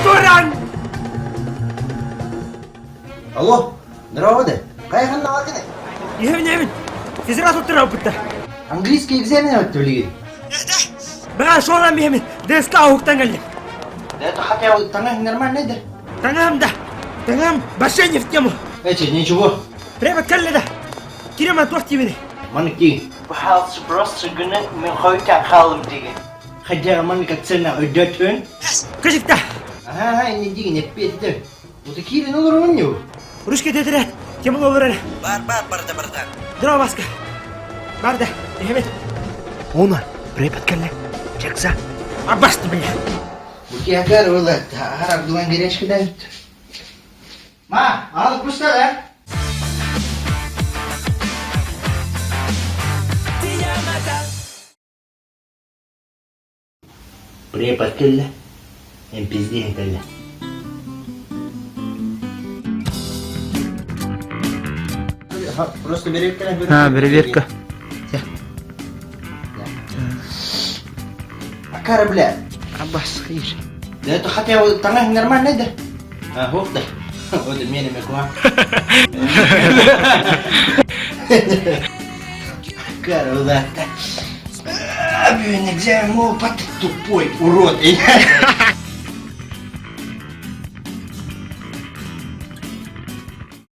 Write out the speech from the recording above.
дуран! Алло, здорово, да? Қайған нағатыны? Емін, физрат отыра бұтта. Английский экзамен өтті білген. Баған шоғлан беймін, ДСК ауықтан келдім. Это хотя бы таңың нормально, да? Таңам, бассейне в тему. Ничего. Прямо кәлледі. Керем ат уақыт емені. Манеки. Пожалуйста, просто гүні мен қойтан қалым деген. Хотя маны как цена өйдетін. Күжікті. Не деген еппетті. Бұты керен olur он не? Рүшке тетірет. Кеміл olur әлі. Барда. Дұрау басқа. Барды, емет. Оны, препат кәлі. Чекса. Абасты біле. Бұты ағар олы. Арап дуан керешкідан өтті. Ма, алып бұста да? Препат кәлі. Пизден кәлі. Просто беревка на беревка. Береверка. А корабля? Абас, хейші. Да это хотя бы таңың нормально, да? Вот да. Вот и мене мекуа. Корабля. Бюн экзамен, опыт, тупой урод.